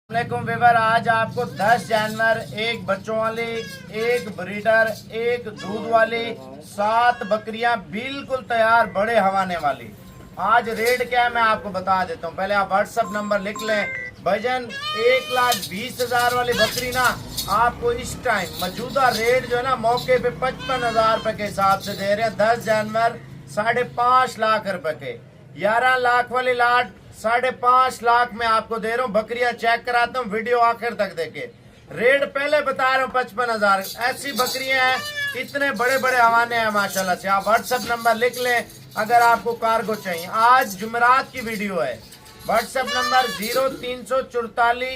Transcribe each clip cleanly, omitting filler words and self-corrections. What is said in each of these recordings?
वालेकुम व्यूअर, आज आपको 10 जानवर, एक बच्चों वाली, एक ब्रीडर, एक दूध वाली, 7 बकरियां बिल्कुल तैयार बड़े हवाने वाली। आज रेट क्या है मैं आपको बता देता हूँ। पहले आप व्हाट्सएप नंबर लिख लें। वजन 1,20,000 वाली बकरी ना आपको इस टाइम मौजूदा रेट जो है ना मौके पे 55,000 रुपए के हिसाब से दे रहे हैं। 10 जानवर 5.5 लाख रुपए के। 11 लाख वाली लाट 5.5 लाख में आपको दे रहा हूँ। बकरियां चेक कराता हूँ, वीडियो आखिर तक देखे। रेट पहले बता रहा हूँ 55,000। ऐसी बकरियां हैं, इतने बड़े बड़े हवाने हैं माशाल्लाह से। आप व्हाट्सएप नंबर लिख लें अगर आपको कार्गो चाहिए। आज जुमेरात की वीडियो है। WhatsApp number 0344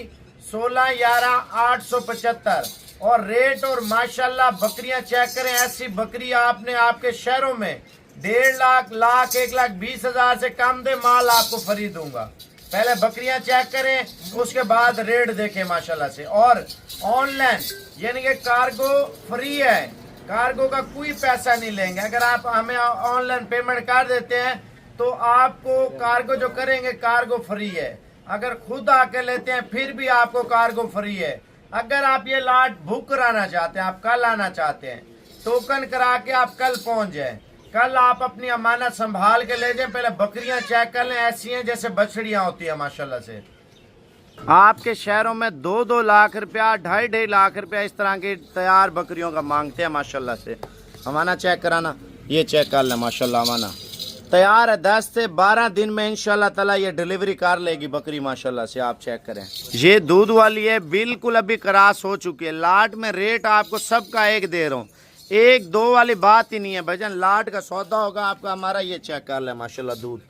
16 11 875। और रेट और माशाल्लाह बकरियां चेक करें। ऐसी बकरी आपने आपके शहरों में 1.5 लाख, 1,20,000 से कम दे माल आपको फ्री दूंगा। पहले बकरियां चेक करें, उसके बाद रेट देखें माशाल्लाह से। और ऑनलाइन यानी कि कार्गो फ्री है, कार्गो का कोई पैसा नहीं लेंगे। अगर आप हमें ऑनलाइन पेमेंट कर देते हैं तो आपको कार्गो जो करेंगे कार्गो फ्री है। अगर खुद आके लेते हैं फिर भी आपको कार्गो फ्री है। अगर आप ये लाट बुक कराना चाहते हैं, आप कल आना चाहते हैं, टोकन करा के आप कल पहुंच जाए। कल आप अपनी अमानत संभाल के ले जाएं। पहले बकरियां चेक कर लें, ऐसी हैं जैसे बछड़ियां होती है माशाल्लाह से। आपके शहरों में 2-2 लाख रुपया, 2.5 लाख रुपया इस तरह की तैयार बकरियों का मांगते हैं माशाल्लाह से। हमारा चेक कराना, ये चेक कर लें माशाल्लाह। हमारा तैयार है, 10 से 12 दिन में इंशाल्लाह ताला ये डिलीवरी कर लेगी बकरी माशाल्लाह से। आप चेक करें, ये दूध वाली है, बिल्कुल अभी क्रॉस हो चुकी है। लाट में रेट आपको सबका एक दे रहा हूँ, 1-2 वाली बात ही नहीं है। भजन लाट का सौदा होगा आपका। हमारा ये चेक कर ले माशाल्लाह दूध।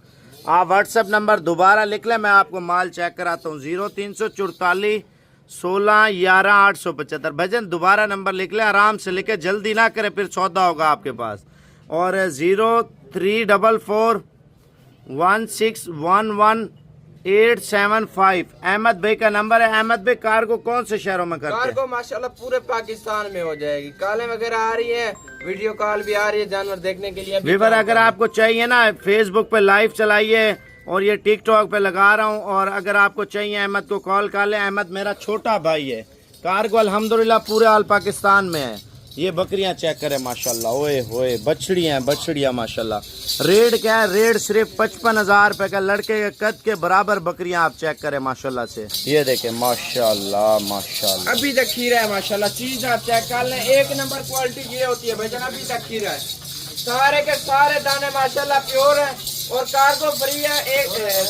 आप व्हाट्सएप नंबर दोबारा लिख लें, मैं आपको माल चेक कराता हूँ। 0344 16 11 875। भजन दोबारा नंबर लिख लें, आराम से लिखे, जल्दी ना करें फिर सौदा होगा आपके पास। और 0344 1611 875 अहमद भाई का नंबर है। अहमद भाई कार्गो कौन से शहरों में करते हैं? कार्गो माशाल्लाह पूरे पाकिस्तान में हो जाएगी। कालें वगैरह आ रही है, वीडियो कॉल भी आ रही है जानवर देखने के लिए। व्यूअर अगर आपको चाहिए ना, फेसबुक पे लाइव चलाइए और ये टिकटॉक पे लगा रहा हूँ। और अगर आपको चाहिए अहमद को कॉल कर ले। अहमद मेरा छोटा भाई है। कार्गो अल्हम्दुलिल्लाह पूरे आल पाकिस्तान में है। ये बकरियां चेक करें माशाल्लाह, ओए होए बछड़ियां माशाल्लाह। रेट क्या है? रेट सिर्फ 55,000 रुपए का। लड़के के कद के बराबर बकरियां आप चेक करें माशाल्लाह से। ये देखें माशाल्लाह माशाल्लाह। अभी तक खीरा है माशाल्लाह। चीज आप चेक कर लें, एक नंबर क्वालिटी ये होती है भैया। अभी तक खीरा है, सारे के सारे दाने माशाल्लाह प्योर है। और कार्गो फ्री है।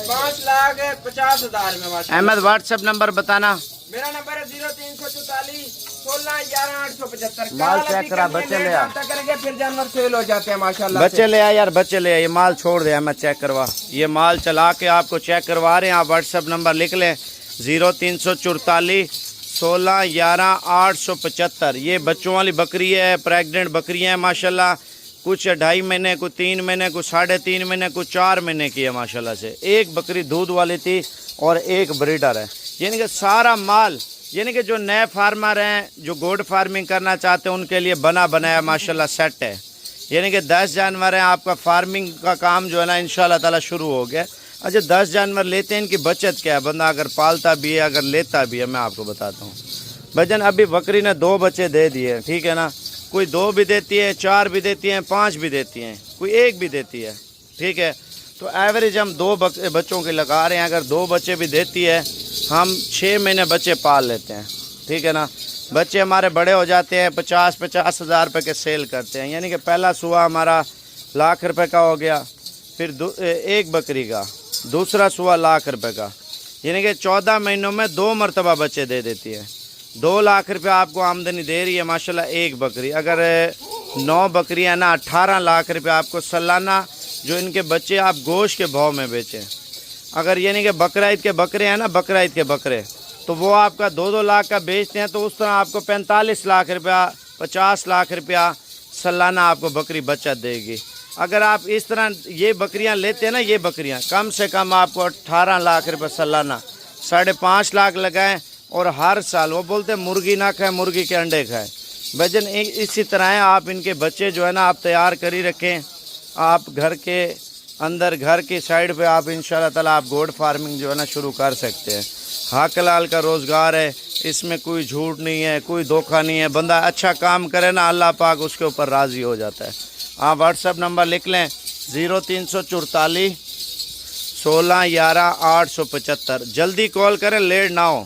5,50,000 में माशाल्लाह। अहमद व्हाट्सएप नंबर बताना। मेरा नंबर है 0344 16 11 875। माल चेक करा, बच्चे ले आ। करेंगे फिर जानवर सेल हो जाते हैं माशाल्लाह। बच्चे ले आ यार, बच्चे ले आ। ये माल छोड़ दे, मैं चेक करवा। ये माल चला के आपको चेक करवा रहे हैं। आप व्हाट्सएप नंबर लिख लें 0344 16 11 875। ये बच्चों वाली बकरी है, प्रेग्नेंट बकरी है माशाल्लाह। कुछ 2.5 महीने, कुछ 3 महीने, कुछ 3.5 महीने, कुछ 4 महीने की है माशाल्लाह से। एक बकरी दूध वाली थी और एक ब्रीडर है। यानी कि सारा माल, यानी कि जो नए फार्मर हैं, जो गोड फार्मिंग करना चाहते हैं, उनके लिए बना बनाया माशाल्लाह सेट है। यानी कि 10 जानवर हैं। आपका फार्मिंग का काम जो है ना इंशाल्लाह ताला शुरू हो गया। अच्छा 10 जानवर लेते हैं, इनकी बचत क्या है? बंदा अगर पालता भी है, अगर लेता भी है, मैं आपको बताता हूँ भजन। अभी बकरी ने 2 बच्चे दे दिए, ठीक है ना। कोई 2 भी देती है, 4 भी देती हैं, 5 भी देती हैं, कोई 1 भी देती है, ठीक है। तो एवरेज हम 2 बच्चों के लगा रहे हैं। अगर 2 बच्चे भी देती है, हम 6 महीने बच्चे पाल लेते हैं, ठीक है ना। बच्चे हमारे बड़े हो जाते हैं, 50,000 रुपये के सेल करते हैं। यानी कि पहला सुआ हमारा 1 लाख रुपए का हो गया। फिर एक बकरी का दूसरा सुआ 1 लाख रुपए का। यानी कि 14 महीनों में 2 मरतबा बच्चे दे देती है। 2 लाख रुपया आपको आमदनी दे रही है माशाल्लाह एक बकरी। अगर 9 बकरियां ना 18 लाख रुपया आपको सालाना, जो इनके बच्चे आप गोश्त के भाव में बेचें। अगर यानी कि बकरा ईद के बकरे हैं ना, बकरा ईद के बकरे, तो वो आपका 2-2 लाख का बेचते हैं। तो उस तरह आपको 45 लाख रुपया, 50 लाख रुपया सालाना आपको बकरी बचत देगी। अगर आप इस तरह ये बकरियां लेते हैं ना, ये बकरियां कम से कम आपको 18 लाख रुपये सालाना, 5.5 लाख लगाएं। और हर साल वो बोलते हैं मुर्गी ना खाए, मुर्गी के अंडे खाए। वजन इसी तरह है। आप इनके बच्चे जो है ना आप तैयार कर ही रखें। आप घर के अंदर, घर की साइड पे आप इंशाल्लाह ताला आप गोड फार्मिंग जो है ना शुरू कर सकते हैं। हक लाल का रोज़गार है, इसमें कोई झूठ नहीं है, कोई धोखा नहीं है। बंदा अच्छा काम करे ना, अल्लाह पाक उसके ऊपर राज़ी हो जाता है। आप व्हाट्सएप नंबर लिख लें 0344 16 11 875। जल्दी कॉल करें, लेट ना हो।